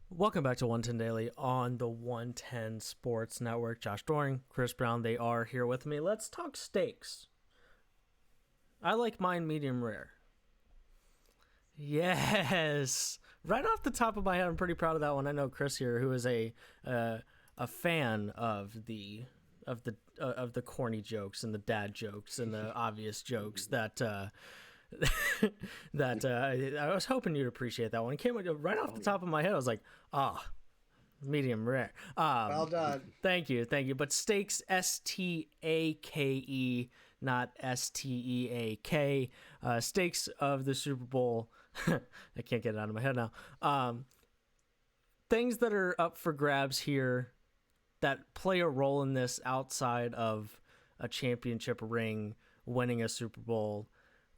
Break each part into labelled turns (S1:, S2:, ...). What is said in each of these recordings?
S1: Welcome back to 110 Daily on the 110 Sports Network. Josh Doring, Chris Brown, they are here with me. Let's talk steaks. I like mine medium rare. Yes. Right off the top of my head, I'm pretty proud of that one. I know Chris here, who is a fan of the corny jokes and the dad jokes and the obvious jokes that I was hoping you'd appreciate that one. It came right off the top of my head. I was like, medium rare.
S2: Well done.
S1: Thank you. But steaks, Stake, not Steak. Steaks of the Super Bowl. I can't get it out of my head now. Things that are up for grabs here that play a role in this outside of a championship ring, winning a Super Bowl,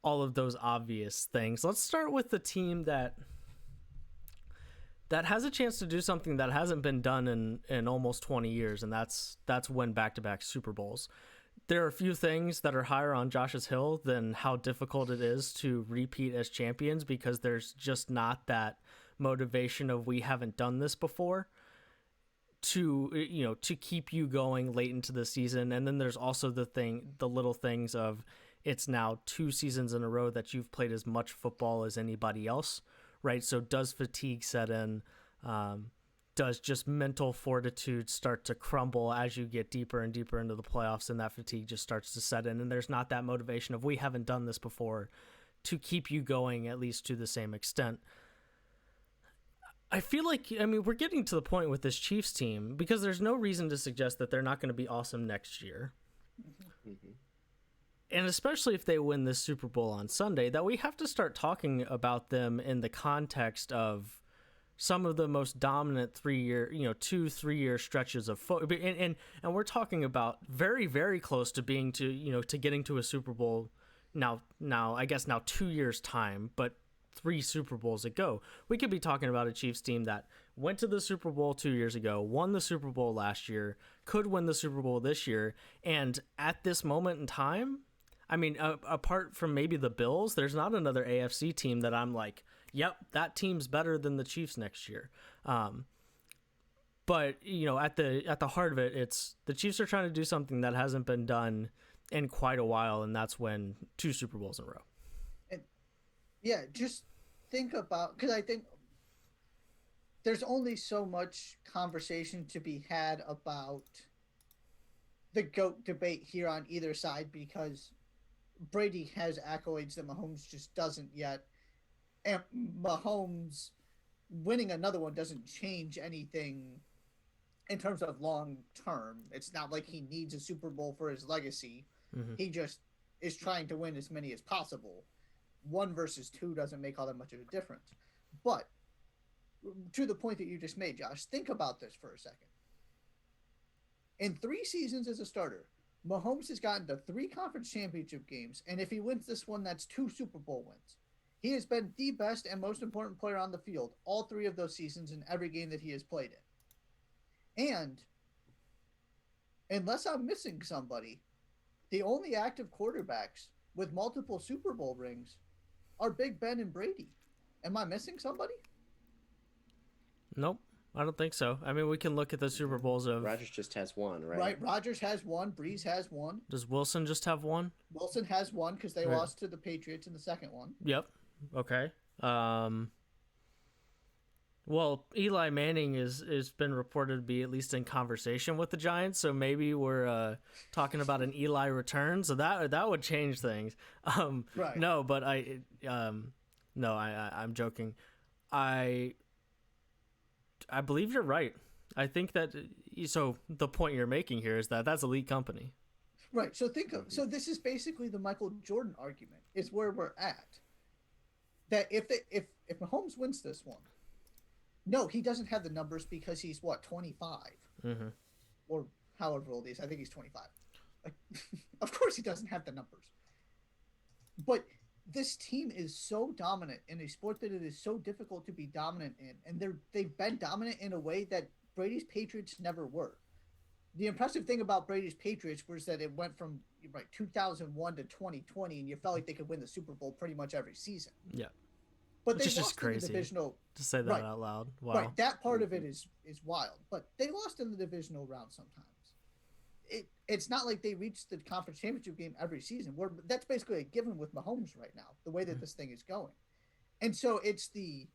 S1: all of those obvious things. Let's start with the team that has a chance to do something that hasn't been done in almost 20 years, and that's win back-to-back Super Bowls. There are a few things that are higher on Josh's hill than how difficult it is to repeat as champions, because there's just not that motivation of we haven't done this before to keep you going late into the season. And then there's also the little things of it's now 2 seasons in a row that you've played as much football as anybody else, right? So does fatigue set in? Does just mental fortitude start to crumble as you get deeper and deeper into the playoffs, and that fatigue just starts to set in, and there's not that motivation of we haven't done this before to keep you going, at least to the same extent. I feel like, we're getting to the point with this Chiefs team because there's no reason to suggest that they're not going to be awesome next year. Mm-hmm. And especially if they win this Super Bowl on Sunday, that we have to start talking about them in the context of some of the most dominant 2-3 year stretches of football. And we're talking about very, very close to being to getting to a Super Bowl now, I guess now 2 years time, but 3 Super Bowls ago. We could be talking about a Chiefs team that went to the Super Bowl 2 years ago, won the Super Bowl last year, could win the Super Bowl this year. And at this moment in time, apart from maybe the Bills, there's not another AFC team that I'm like, yep, that team's better than the Chiefs next year. But at the heart of it, it's the Chiefs are trying to do something that hasn't been done in quite a while, and that's win 2 Super Bowls in a row.
S2: And yeah, just think about, because I think there's only so much conversation to be had about the GOAT debate here on either side, because Brady has accolades that Mahomes just doesn't yet. And Mahomes winning another one doesn't change anything in terms of long term. It's not like he needs a Super Bowl for his legacy. Mm-hmm. He just is trying to win as many as possible. 1 versus 2 doesn't make all that much of a difference. But to the point that you just made, Josh, think about this for a second. In 3 seasons as a starter, Mahomes has gotten to 3 conference championship games, and if he wins this one, that's 2 Super Bowl wins. He has been the best and most important player on the field all 3 of those seasons in every game that he has played in. And unless I'm missing somebody, the only active quarterbacks with multiple Super Bowl rings are Big Ben and Brady. Am I missing somebody?
S1: Nope. I don't think so. We can look at the Super Bowls of...
S3: Rodgers just has 1, right?
S2: Right. Rodgers has 1. Breeze has 1.
S1: Does Wilson just have 1?
S2: Wilson has 1 because they lost to the Patriots in the second one.
S1: Yep. Okay. Well, Eli Manning is been reported to be at least in conversation with the Giants, so maybe we're talking about an Eli return. So that would change things.
S2: Right.
S1: No, but I'm joking. I believe you're right. I think that so the point you're making here is that that's elite company.
S2: Right. So this is basically the Michael Jordan argument. Is where we're at. That if Mahomes wins this one, no, he doesn't have the numbers because he's 25, mm-hmm. or however old he is. I think he's 25. Like, of course, he doesn't have the numbers. But this team is so dominant in a sport that it is so difficult to be dominant in, and they've been dominant in a way that Brady's Patriots never were. The impressive thing about Brady's Patriots was that it went from 2001 to 2020, and you felt like they could win the Super Bowl pretty much every season.
S1: Yeah.
S2: but
S1: Which
S2: they
S1: is just
S2: lost in the
S1: crazy
S2: divisional.
S1: to say that
S2: Right,
S1: out loud. Wow.
S2: right. That part of it is wild, but they lost in the divisional round sometimes. It's not like they reach the conference championship game every season. Where that's basically a given with Mahomes right now, the way that this thing is going. And so it's the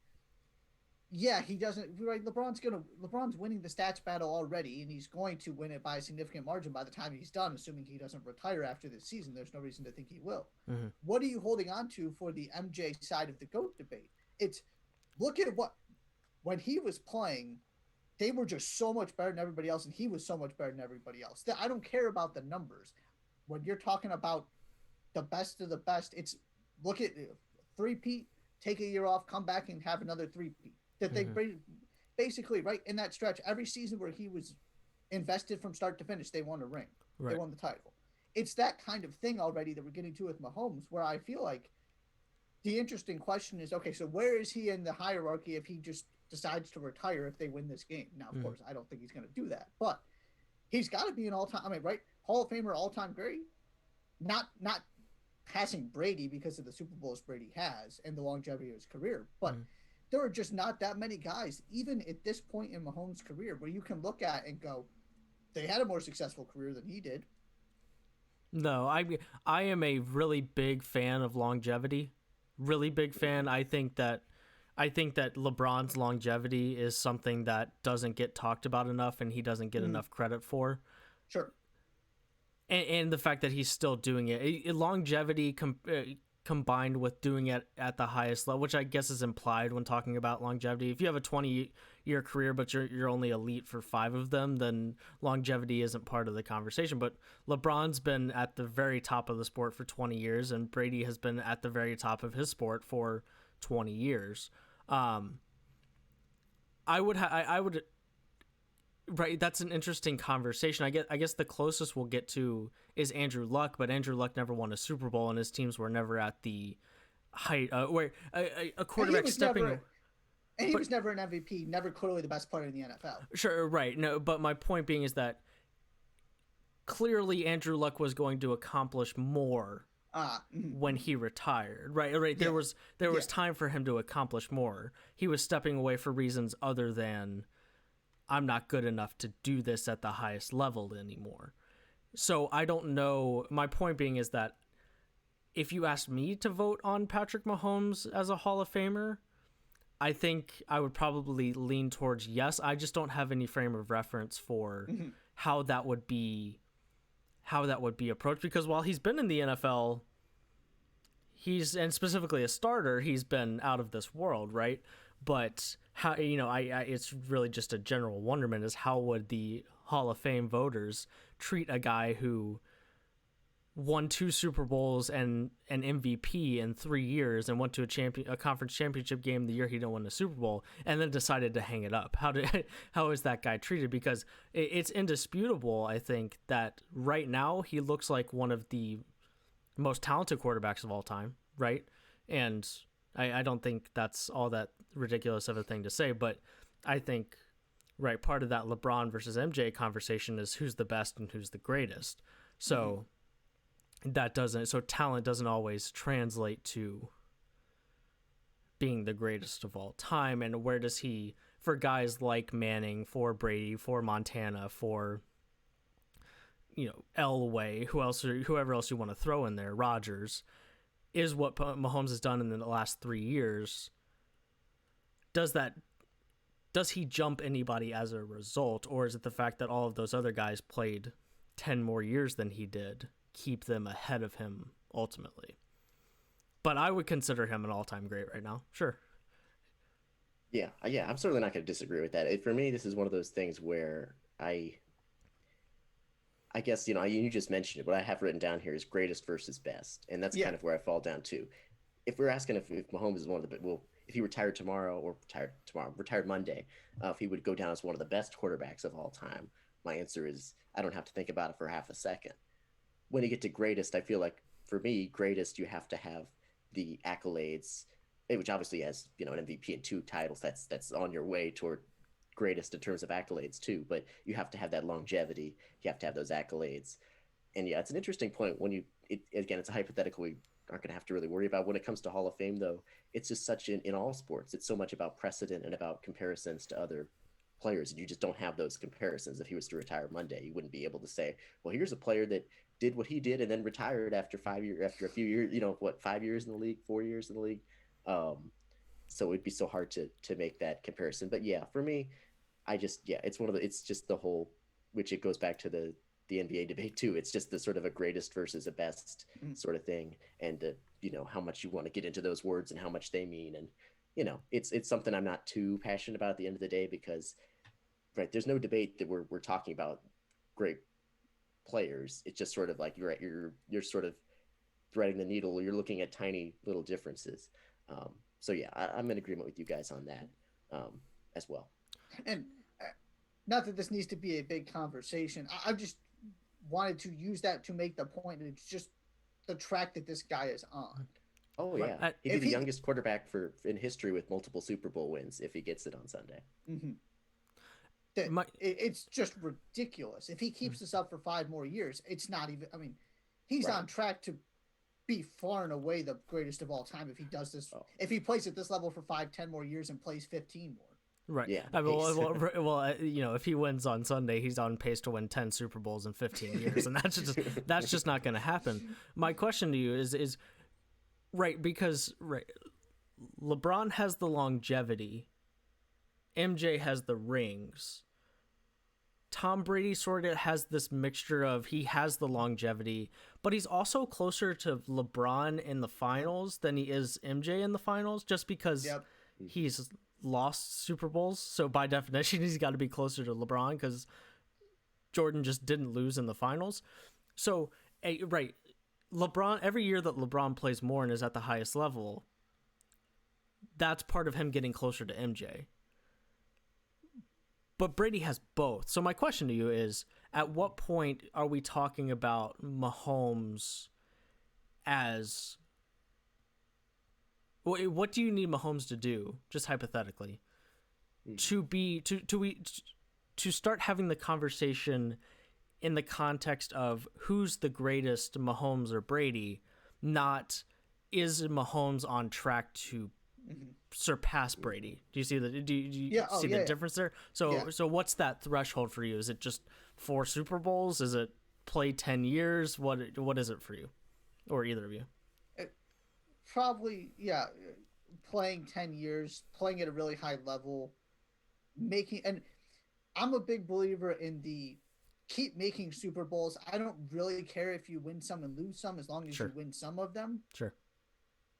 S2: yeah, he doesn't right. LeBron's winning the stats battle already, and he's going to win it by a significant margin by the time he's done, assuming he doesn't retire after this season. There's no reason to think he will.
S1: Mm-hmm.
S2: What are you holding on to for the MJ side of the GOAT debate? It's look at what when he was playing, they were just so much better than everybody else, and he was so much better than everybody else. I don't care about the numbers. When you're talking about the best of the best, it's look at three-peat, take a year off, come back and have another three-peat. That they basically, right, in that stretch, every season where he was invested from start to finish, they won a ring. Right. They won the title. It's that kind of thing already that we're getting to with Mahomes, where I feel like the interesting question is, okay, so where is he in the hierarchy if he just decides to retire if they win this game? Now, of course, I don't think he's going to do that, but he's got to be an all-time, I mean, right, Hall of Famer, all-time great. Not passing Brady because of the Super Bowls Brady has and the longevity of his career, but there are just not that many guys, even at this point in Mahomes' career, where you can look at and go, they had a more successful career than he did.
S1: No, I am a really big fan of longevity. Really big fan. I think that LeBron's longevity is something that doesn't get talked about enough, and he doesn't get enough credit for.
S2: Sure.
S1: And the fact that he's still doing it, longevity combined with doing it at the highest level, which I guess is implied when talking about longevity. If you have a 20-year career, but you're only elite for 5 of them, then longevity isn't part of the conversation. But LeBron's been at the very top of the sport for 20 years, and Brady has been at the very top of his sport for 20 years. I would right, that's an interesting conversation. I guess the closest we'll get to is Andrew Luck, but Andrew Luck never won a Super Bowl, and his teams were never at the height where a quarterback stepping.
S2: And he was never an MVP, never clearly the best player in the NFL.
S1: Sure, right. No, but my point being is that clearly Andrew Luck was going to accomplish more when he retired. Right. There was time for him to accomplish more. He was stepping away for reasons other than I'm not good enough to do this at the highest level anymore. So I don't know. My point being is that if you asked me to vote on Patrick Mahomes as a Hall of Famer, I think I would probably lean towards yes. I just don't have any frame of reference for how that would be approached, because while he's been in the NFL, and specifically a starter, he's been out of this world, right? But how, it's really just a general wonderment is how would the Hall of Fame voters treat a guy who won 2 Super Bowls and an MVP in 3 years and went to a conference championship game the year he didn't win a Super Bowl and then decided to hang it up? How is that guy treated? Because it's indisputable, I think, that right now he looks like one of the most talented quarterbacks of all time, right? And I don't think that's all that ridiculous of a thing to say, but I think, right, part of that LeBron versus MJ conversation is who's the best and who's the greatest. So talent doesn't always translate to being the greatest of all time. And where does he, for guys like Manning, for Brady, for Montana, for Elway, whoever else you want to throw in there, Rodgers, is what Mahomes has done in the last 3 years. Does he jump anybody as a result, or is it the fact that all of those other guys played 10 more years than he did keep them ahead of him ultimately? But I would consider him an all-time great right now. Sure.
S3: Yeah, I'm certainly not going to disagree with that. For me, this is one of those things where I guess, you just mentioned it. What I have written down here is greatest versus best. And that's kind of where I fall down to. If we're asking if Mahomes is one of the, if he retired retired Monday, if he would go down as one of the best quarterbacks of all time, my answer is I don't have to think about it for half a second. When you get to greatest, I feel like for me, greatest, you have to have the accolades, which obviously has, an MVP and 2 titles. That's on your way toward greatest in terms of accolades too, but you have to have that longevity. You have to have those accolades. And yeah, it's an interesting point when again, it's a hypothetical aren't going to have to really worry about. When it comes to Hall of Fame, though, it's just such in all sports. It's so much about precedent and about comparisons to other players, and you just don't have those comparisons. If he was to retire Monday, you wouldn't be able to say, well, here's a player that did what he did and then retired after 5 years, after a few years, 5 years in the league, 4 years in the league. So it'd be so hard to make that comparison. But yeah, for me, it's just the whole, which it goes back to the NBA debate too. It's just the sort of a greatest versus a best sort of thing, and how much you want to get into those words and how much they mean, and it's something I'm not too passionate about at the end of the day, because right, there's no debate that we're talking about great players. It's just sort of like you're sort of threading the needle. You're looking at tiny little differences. So yeah, I'm in agreement with you guys on that as well.
S2: And not that this needs to be a big conversation. I just wanted to use that to make the point that it's just the track that this guy is on.
S3: Oh yeah, he'd be the youngest quarterback in history with multiple Super Bowl wins if he gets it on Sunday.
S2: It's just ridiculous. If he keeps this up for 5 more years, it's not even. I mean, he's on track to be far and away the greatest of all time if he does this. If he plays at this level for 5-10 more years and plays 15 more.
S1: Right.
S3: Yeah.
S1: I mean, well, if he wins on Sunday, he's on pace to win 10 Super Bowls in 15 years, and that's just not going to happen. My question to you is right, because LeBron has the longevity, MJ has the rings. Tom Brady sort of has this mixture of, he has the longevity, but he's also closer to LeBron in the finals than he is MJ in the finals, just because he's lost Super Bowls. So by definition, he's got to be closer to LeBron because Jordan just didn't lose in the finals. So, LeBron, every year that LeBron plays more and is at the highest level, that's part of him getting closer to MJ. But Brady has both. So my question to you is, at what point are we talking about Mahomes as... What do you need Mahomes to do, just hypothetically, to start having the conversation in the context of who's the greatest, Mahomes or Brady, not is Mahomes on track to surpass Brady? Do you see the the difference there? So what's that threshold for you? Is it just 4 Super Bowls? Is it play 10 years? What is it for you, or either of you?
S2: Probably, playing 10 years, playing at a really high level, and I'm a big believer in the keep making Super Bowls. I don't really care if you win some and lose some, as long as you win some of them.
S1: Sure.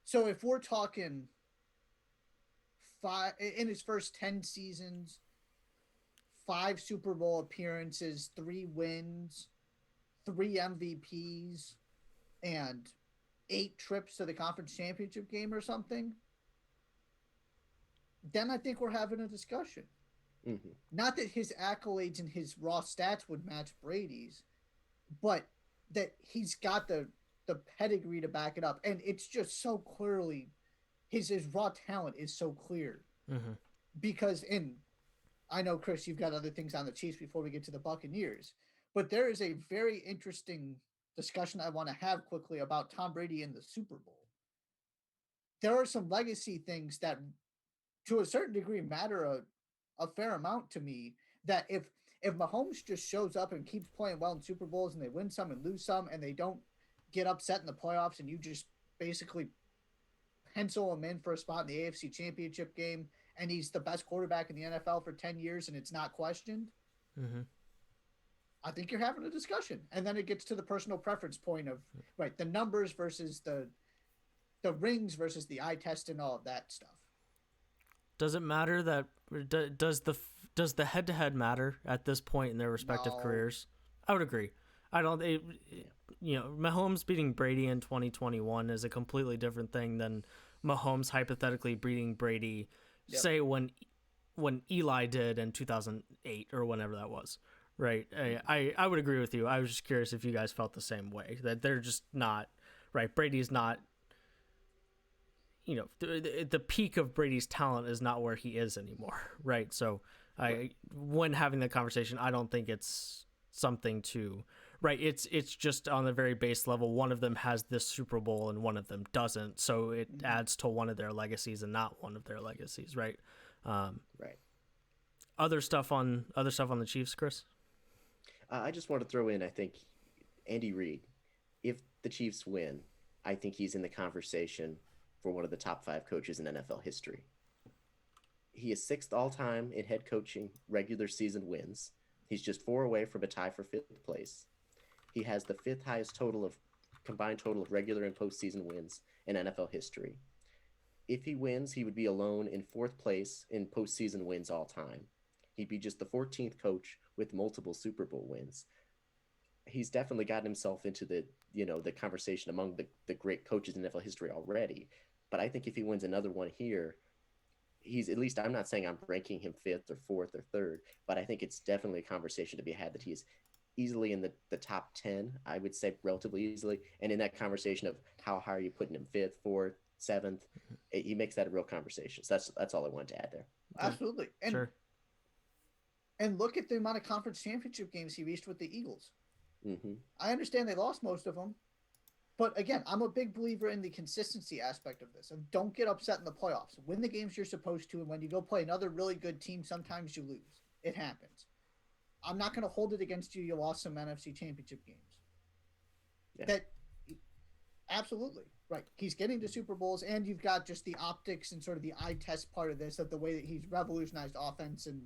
S2: So if we're talking 5 in his first 10 seasons, 5 Super Bowl appearances, 3 wins, 3 MVPs, and 8 trips to the conference championship game or something, then I think we're having a discussion. Not that his accolades and his raw stats would match Brady's, but that he's got the pedigree to back it up. And it's just so clearly, his raw talent is so clear. Because I know, Chris, you've got other things on the Chiefs before we get to the Buccaneers, but there is a very interesting discussion I want to have quickly about Tom Brady in the Super Bowl. There are some legacy things that, to a certain degree, matter a fair amount to me. That if Mahomes just shows up and keeps playing well in Super Bowls and they win some and lose some and they don't get upset in the playoffs and you just basically pencil him in for a spot in the AFC Championship game and he's the best quarterback in the NFL for 10 years and it's not questioned, I think you're having a discussion. And then it gets to the personal preference point of, the numbers versus the rings versus the eye test and all of that stuff.
S1: Does it matter that does the head-to-head matter at this point in their respective careers? I would agree. I don't. Mahomes beating Brady in 2021 is a completely different thing than Mahomes hypothetically beating Brady, say when Eli did in 2008 or whenever that was. Right. I would agree with you. I was just curious if you guys felt the same way, that they're just not right. Brady's not. The peak of Brady's talent is not where he is anymore, right? So, when having the conversation, I don't think it's something to Right, it's just on the very base level. One of them has this Super Bowl and one of them doesn't, so it adds to one of their legacies and not one of their legacies, right?
S3: Right.
S1: Other stuff on the Chiefs, Chris.
S3: I just want to throw in, I think, Andy Reid. If the Chiefs win, I think he's in the conversation for one of the top 5 coaches in NFL history. He is 6th all-time in head coaching regular season wins. He's just 4 away from a tie for 5th place. He has the 5th highest combined total of regular and postseason wins in NFL history. If he wins, he would be alone in 4th place in postseason wins all time. He'd be just the 14th coach with multiple Super Bowl wins. He's definitely gotten himself into the conversation among the great coaches in NFL history already. But I think if he wins another one here, he's, at least I'm not saying I'm ranking him 5th or 4th or 3rd, but I think it's definitely a conversation to be had that he is easily in the top 10, I would say, relatively easily. And in that conversation of how high are you putting him, 5th, 4th, 7th, he makes that a real conversation. So that's all I wanted to add there.
S2: Absolutely. And,
S1: sure.
S2: And look at the amount of conference championship games he reached with the Eagles.
S3: Mm-hmm.
S2: I understand they lost most of them. But again, I'm a big believer in the consistency aspect of this. And don't get upset in the playoffs. Win the games you're supposed to. And when you go play another really good team, sometimes you lose. It happens. I'm not going to hold it against you. You lost some NFC championship games.
S3: Yeah.
S2: That absolutely right. He's getting to Super Bowls, and you've got just the optics and sort of the eye test part of this, of the way that he's revolutionized offense, and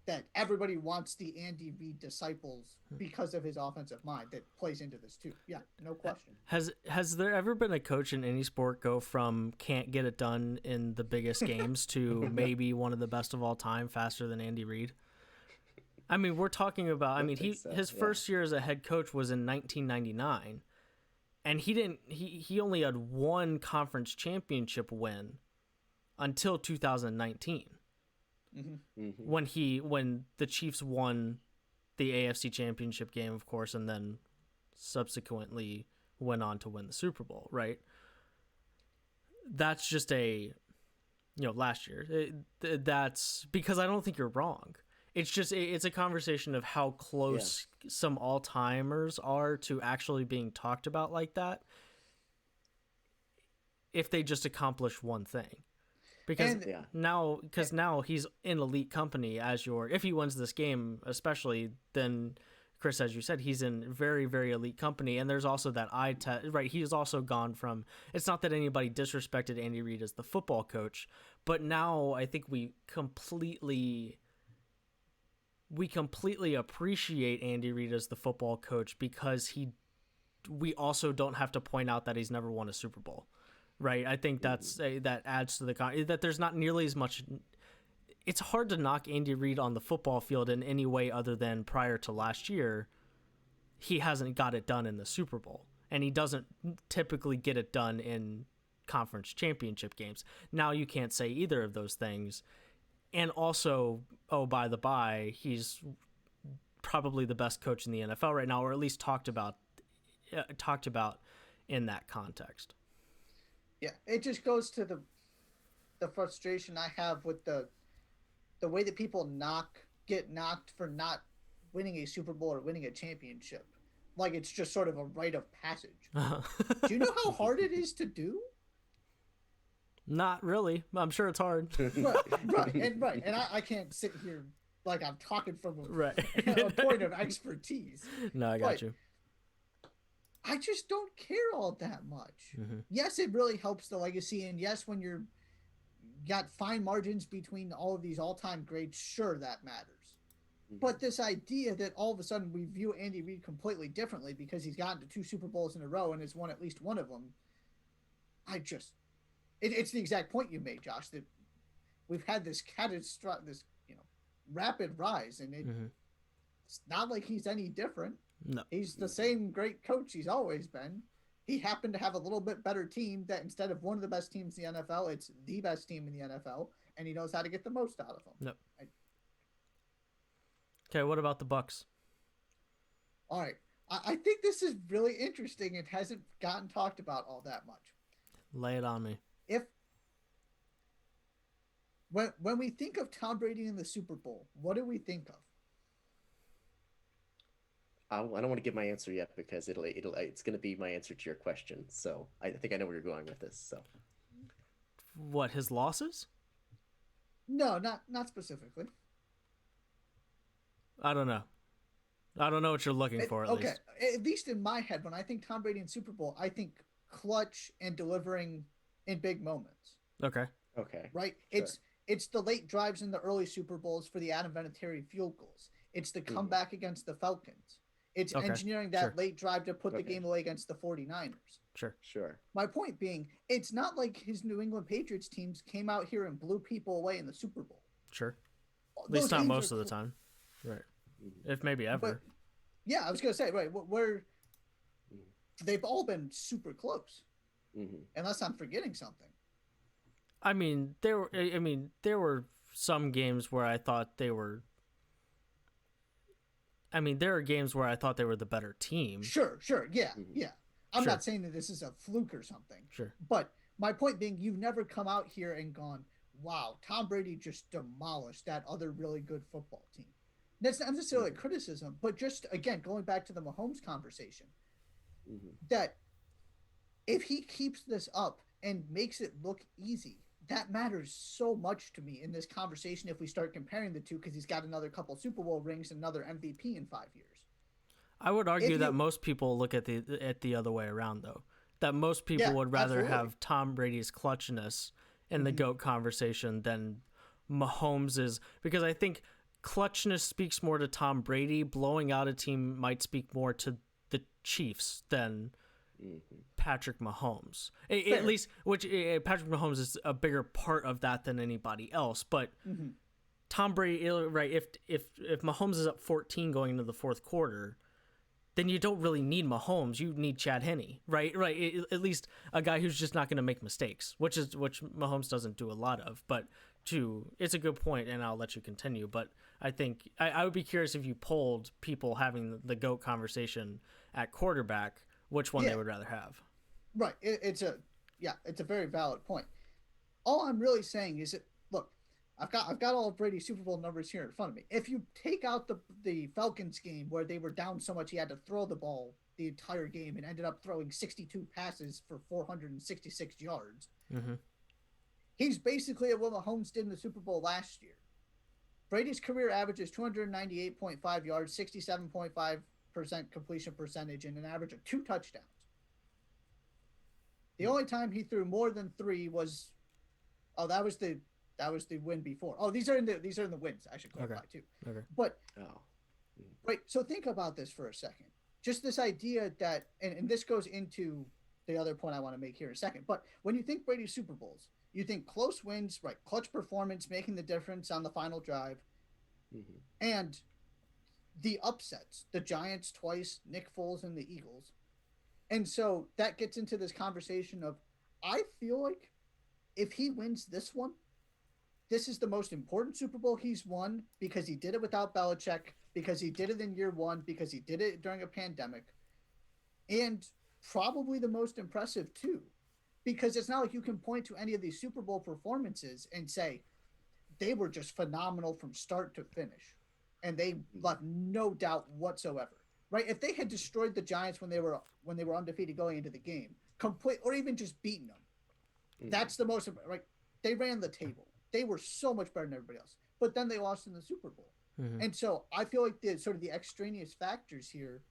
S2: that everybody wants the Andy Reid disciples because of his offensive mind that plays into this too. Yeah, no question.
S1: Has there ever been a coach in any sport go from can't get it done in the biggest games to maybe one of the best of all time faster than Andy Reid? I mean, we're talking about, his first year as a head coach was in 1999, and he only had one conference championship win until 2019.
S2: Mm-hmm.
S3: Mm-hmm.
S1: When the Chiefs won the AFC championship game, of course, and then subsequently went on to win the Super Bowl, right? That's just last year. That's because I don't think you're wrong. It's a conversation of how close some all-timers are to actually being talked about like that if they just accomplish one thing. Because now he's in elite company if he wins this game, especially, then Chris, as you said, he's in very, very elite company. And there's also that eye test, right? He's also gone from, it's not that anybody disrespected Andy Reid as the football coach, but now I think we completely appreciate Andy Reid as the football coach because we also don't have to point out that he's never won a Super Bowl. Right, I think that adds to that there's not nearly as much. It's hard to knock Andy Reid on the football field in any way other than prior to last year, he hasn't got it done in the Super Bowl, and he doesn't typically get it done in conference championship games. Now you can't say either of those things, and also, by the by, he's probably the best coach in the NFL right now, or at least talked about in that context.
S2: Yeah, it just goes to the frustration I have with the way that people get knocked for not winning a Super Bowl or winning a championship. Like it's just sort of a rite of passage. Do you know how hard it is to do?
S1: Not really. I'm sure it's hard.
S2: Right. And I can't sit here like I'm talking from a point of expertise.
S1: No, I got you.
S2: I just don't care all that much. Mm-hmm. Yes, it really helps the legacy. And yes, when you're got fine margins between all of these all-time greats, sure, that matters. Mm-hmm. But this idea that all of a sudden we view Andy Reid completely differently because he's gotten to 2 Super Bowls in a row and has won at least one of them, it's the exact point you made, Josh, that we've had this rapid rise, and it's not like he's any different.
S1: No.
S2: He's the same great coach he's always been. He happened to have a little bit better team that instead of one of the best teams in the NFL, it's the best team in the NFL, and he knows how to get the most out of them.
S1: Nope. Okay, what about the Bucs?
S2: All right. I think this is really interesting. It hasn't gotten talked about all that much.
S1: Lay it on me.
S2: When we think of Tom Brady in the Super Bowl, what do we think of?
S3: I don't want to give my answer yet because it's going to be my answer to your question. So I think I know where you're going with this. So
S1: What, his losses?
S2: No, not specifically.
S1: I don't know. I don't know what you're looking for, at
S2: Okay,
S1: least.
S2: at least in my head, when I think Tom Brady and Super Bowl, I think clutch and delivering in big moments.
S1: Okay.
S3: okay,
S2: Right?
S3: sure.
S2: It's the late drives in the early Super Bowls for the Adam Vinatieri field goals. It's the
S3: Hmm.
S2: comeback against the Falcons. It's
S1: Okay.
S2: engineering
S1: Sure.
S2: that late drive to put the
S3: Okay,
S2: game away against the 49ers.
S1: Sure.
S3: sure.
S2: My point being, it's not like his New England Patriots teams came out here and blew people away in the Super Bowl.
S1: Sure. At least
S2: Those
S1: not
S2: games are
S1: most of the time. Right.
S3: Hmm.
S1: If maybe
S2: but
S1: ever.
S2: yeah, I was gonna say, right, where
S3: Hmm.
S2: they've all been super close,
S3: Hmm.
S2: unless I'm forgetting something.
S1: I mean, there were some games where I thought they were. I mean, there are games where I thought they were the better team.
S2: Sure, yeah,
S3: Hmm.
S2: yeah. I'm
S1: Sure.
S2: not saying that this is a fluke or something,
S1: Sure.
S2: but my point being, you've never come out here and gone, "Wow, Tom Brady just demolished that other really good football team." That's not necessarily a
S3: Hmm.
S2: criticism, but just again going back to the Mahomes conversation,
S3: Hmm.
S2: that if he keeps this up and makes it look easy, that matters so much to me in this conversation if we start comparing the two because he's got another couple Super Bowl rings and another MVP in 5 years.
S1: I would argue
S2: If
S1: that
S2: you,
S1: most people look at the other way around, though. That most people
S2: yeah,
S1: would rather
S2: absolutely.
S1: have Tom Brady's clutchness in the
S2: Mm-hmm.
S1: GOAT conversation than Mahomes's, because I think clutchness speaks more to Tom Brady. Blowing out a team might speak more to the Chiefs than
S3: Hmm.
S1: Patrick Mahomes. At
S2: Fair.
S1: least, which Patrick Mahomes is a bigger part of that than anybody else. But
S2: Mm-hmm.
S1: Tom Brady, right? If Mahomes is up 14 going into the fourth quarter, then you don't really need Mahomes. You need Chad Henne, right? Right. At least a guy who's just not going to make mistakes, which Mahomes doesn't do a lot of. But it's a good point, and I'll let you continue. But I think I would be curious if you polled people having the GOAT conversation at quarterback, which one they
S2: Yeah,
S1: would rather have.
S2: right. It's a very valid point. All I'm really saying is that look, I've got all of Brady's Super Bowl numbers here in front of me. If you take out the Falcons game where they were down so much he had to throw the ball the entire game and ended up throwing 62 passes for 466 yards,
S1: Mm-hmm.
S2: he's basically at what Mahomes did in the Super Bowl last year. Brady's career average is 298.5 yards, 67.5% completion percentage, and an average of 2 touchdowns. The only time he threw more than three was oh that was the win before. Oh, these are in the wins. I should
S1: Okay.
S2: clarify too.
S1: Okay.
S2: But
S3: Oh.
S2: right, so think about this for a second. Just this idea that, and this goes into the other point I want to make here in a second. But when you think Brady Super Bowls, you think close wins, right? Clutch performance, making the difference on the final drive,
S3: Hmm.
S2: and the upsets, the Giants twice, Nick Foles and the Eagles. And so that gets into this conversation of I feel like if he wins this one, this is the most important Super Bowl he's won because he did it without Belichick, because he did it in year one, because he did it during a pandemic, and probably the most impressive too. Because it's not like you can point to any of these Super Bowl performances and say they were just phenomenal from start to finish, and they left no doubt whatsoever. Right? If they had destroyed the Giants when they were undefeated going into the game, complete or even just beaten them,
S3: Hmm.
S2: that's the most right. They ran the table. They were so much better than everybody else. But then they lost in the Super Bowl.
S1: Mm-hmm.
S2: And so I feel like the sort of the extraneous factors here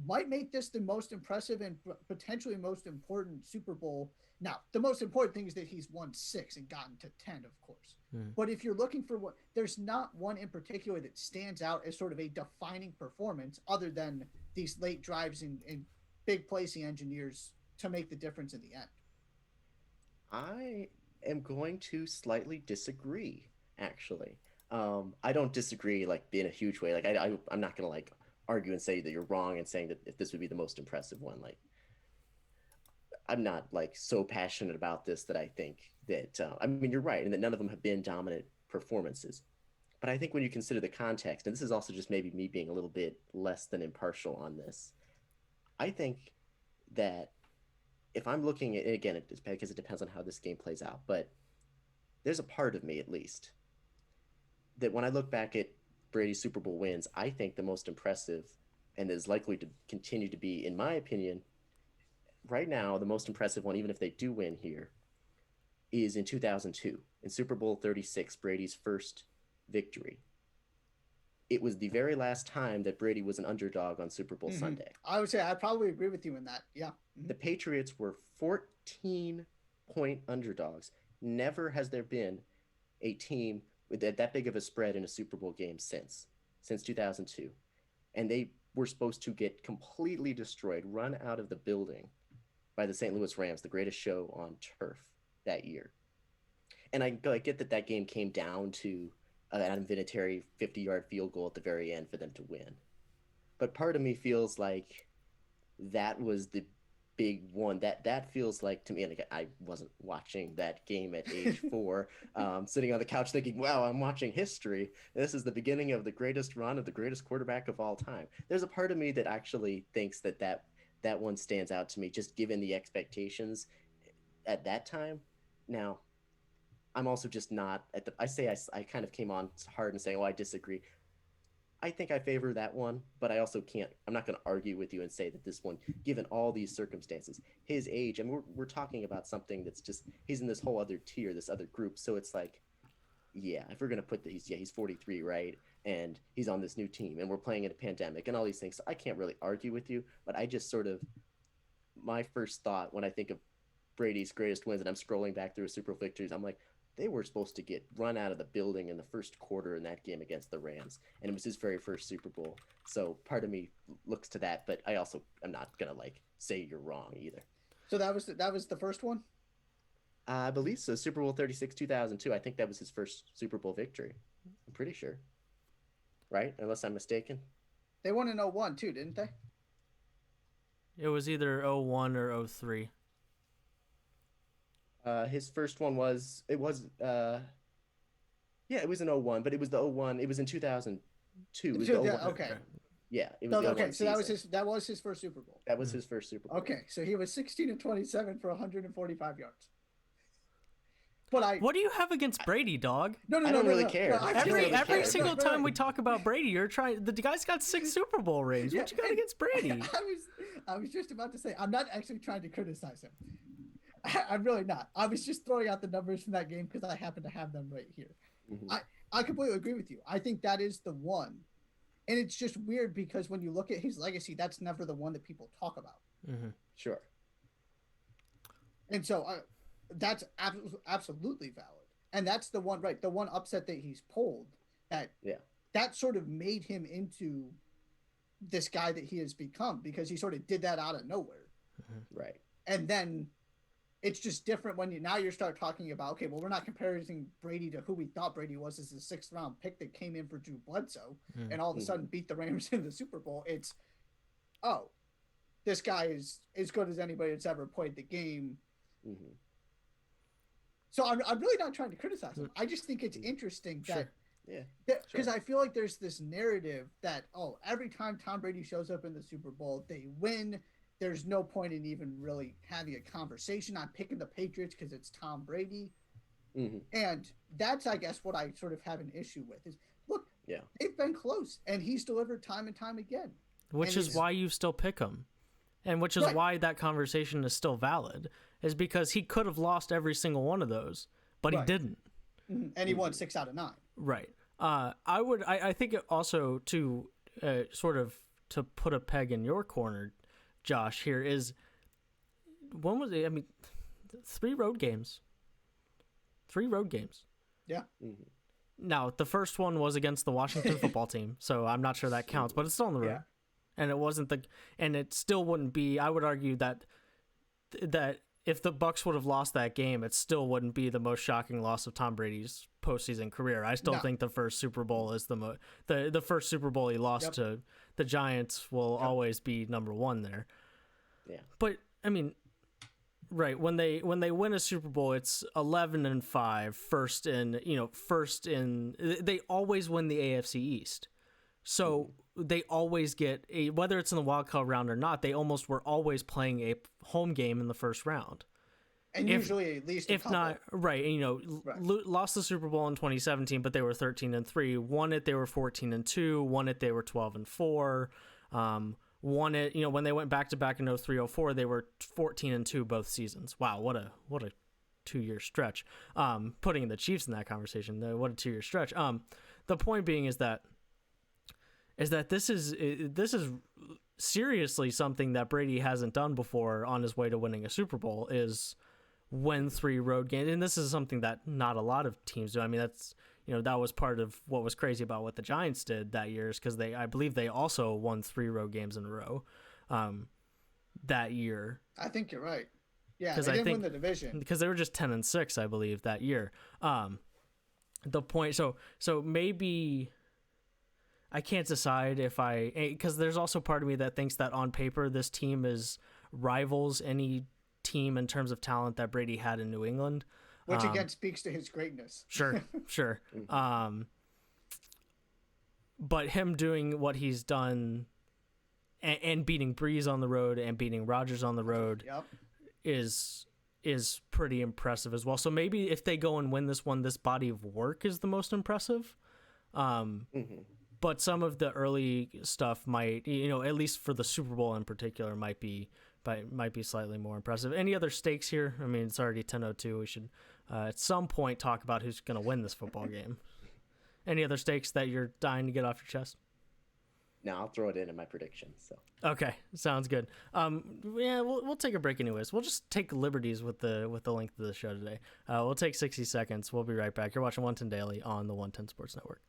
S2: might make this the most impressive and potentially most important Super Bowl. Now, the most important thing is that he's won 6 and gotten to 10, of course.
S1: Mm-hmm.
S2: But if you're looking for what, there's not one in particular that stands out as sort of a defining performance other than these late drives and big placing engineers to make the difference in the end.
S3: I am going to slightly disagree, actually. I don't disagree like in a huge way. Like I'm not gonna like argue and say that you're wrong and saying that if this would be the most impressive one. Like I'm not like so passionate about this that I think that I mean you're right, and that none of them have been dominant performances. But I think when you consider the context, and this is also just maybe me being a little bit less than impartial on this, I think that if I'm looking at, again, it's because it depends on how this game plays out, but there's a part of me at least that when I look back at Brady's Super Bowl wins, I think the most impressive, and is likely to continue to be, in my opinion, right now, the most impressive one, even if they do win here, is in 2002, in Super Bowl 36, Brady's first victory. It was the very last time that Brady was an underdog on Super Bowl Sunday.
S2: I would say I probably agree with you in that. Yeah.
S3: The Patriots were 14-point underdogs. Never has there been a team with that big of a spread in a Super Bowl game since 2002. And they were supposed to get completely destroyed, run out of the building by the St. Louis Rams, the greatest show on turf that year. And I get that game came down to an Vinatieri 50-yard field goal at the very end for them to win. But part of me feels like that was the big one. That feels like to me, and I wasn't watching that game at age 4, sitting on the couch thinking, wow, I'm watching history. This is the beginning of the greatest run of the greatest quarterback of all time. There's a part of me that actually thinks that one stands out to me, just given the expectations at that time. Now, I'm also just not I kind of came on hard and saying, oh, I disagree. I think I favor that one, but I also I'm not going to argue with you and say that this one, given all these circumstances, his age, and we're talking about something that's just, he's in this whole other tier, this other group. So it's like, yeah, if we're going to put he's 43, right? And he's on this new team and we're playing in a pandemic and all these things. So I can't really argue with you, but I just sort of, my first thought when I think of Brady's greatest wins and I'm scrolling back through his Super Bowl victories, I'm like, they were supposed to get run out of the building in the first quarter in that game against the Rams, and it was his very first Super Bowl. So part of me looks to that, but I also am not gonna say you're wrong either.
S2: So that was the first one?
S3: I believe so. Super Bowl 36, 2002. I think that was his first Super Bowl victory. I'm pretty sure, right? Unless I'm mistaken.
S2: They won in 01 too, didn't they?
S1: It was either 01 or 03.
S3: His first one was it was in 01, but it was the 01. It was in 2002. It was
S2: okay.
S3: Yeah, it was
S2: okay. So that was his first Super Bowl.
S3: That was his first Super Bowl.
S2: Okay, so he was 16-27 for 145 yards. But
S1: what do you have against Brady, dog?
S2: No,
S3: I don't really care.
S1: Every single time we talk about Brady, you're trying. The guy's got 6 Super Bowl rings. What you got against Brady?
S2: I was just about to say, I'm not actually trying to criticize him. I'm really not. I was just throwing out the numbers from that game because I happen to have them right here. Mm-hmm. I completely agree with you. I think that is the one. And it's just weird because when you look at his legacy, that's never the one that people talk about.
S3: Mm-hmm. Sure.
S2: And so that's absolutely valid. And that's the one, right? The one upset that he's pulled that sort of made him into this guy that he has become because he sort of did that out of nowhere.
S3: Mm-hmm. Right.
S2: And then it's just different when you start talking about, okay, well, we're not comparing Brady to who we thought Brady was as a 6th round pick that came in for Drew Bledsoe and all of a sudden beat the Rams in the Super Bowl. It's, this guy is as good as anybody that's ever played the game. Mm-hmm. So I'm really not trying to criticize him. I just think it's interesting because I feel like there's this narrative that, every time Tom Brady shows up in the Super Bowl, they win. There's no point in even really having a conversation on picking the Patriots because it's Tom Brady. Mm-hmm. And that's, I guess, what I sort of have an issue with is, look, they've been close, and he's delivered time and time again.
S1: Which is why you still pick him. And which is why that conversation is still valid, is because he could have lost every single one of those, but he didn't.
S2: Mm-hmm. And he won 6 out of 9.
S1: Right. I think it also to sort of to put a peg in your corner, Josh, here is, when was it? I mean, 3 road games. 3 road games.
S2: Yeah.
S3: Mm-hmm.
S1: Now, the first one was against the Washington football team, so I'm not sure that counts, but it's still on the road. Yeah. And it still wouldn't be, I would argue that if the Bucs would have lost that game, it still wouldn't be the most shocking loss of Tom Brady's postseason career. I still think the first Super Bowl is the first Super Bowl he lost to the Giants will always be number 1 there.
S3: Yeah.
S1: But I mean, right, when they win a Super Bowl, it's 11-5, first in they always win the AFC East. So they always get whether it's in the wild card round or not, they almost were always playing a home game in the first round.
S2: And usually at least
S1: if not, right, lost the Super Bowl in 2017, but they were 13-3. Won it, they were 14-2. Won it, they were 12-4. Won it, when they went back to back in 03-04, they were 14-2 both seasons. Wow, what a 2-year stretch. Putting the Chiefs in that conversation, what a 2-year stretch. The point being is that this is seriously something that Brady hasn't done before on his way to winning a Super Bowl, is win 3 road games. And this is something that not a lot of teams do. I mean, that's, that was part of what was crazy about what the Giants did that year, is because I believe they also won 3 road games in a row that year.
S2: I think you're right. Yeah, they didn't win the division
S1: because they were just 10-6, I believe, that year. The point, so maybe I can't decide because there's also part of me that thinks that on paper this team rivals any team in terms of talent that Brady had in New England,
S2: which again speaks to his greatness.
S1: Sure. But him doing what he's done and beating Breeze on the road and beating Rodgers on the road,
S2: yep,
S1: is pretty impressive as well. So maybe if they go and win this one, this body of work is the most impressive. But some of the early stuff might, at least for the Super Bowl in particular, might be slightly more impressive. Any other stakes here? I mean, it's already 10:02. We should at some point talk about who's going to win this football game. Any other stakes that you're dying to get off your chest?
S3: No, I'll throw it in my prediction. So
S1: okay, sounds good. Yeah, we'll take a break anyways. We'll just take liberties with the length of the show today. We'll take 60 seconds. We'll be right back. You're watching 110 Daily on the 110 Sports Network.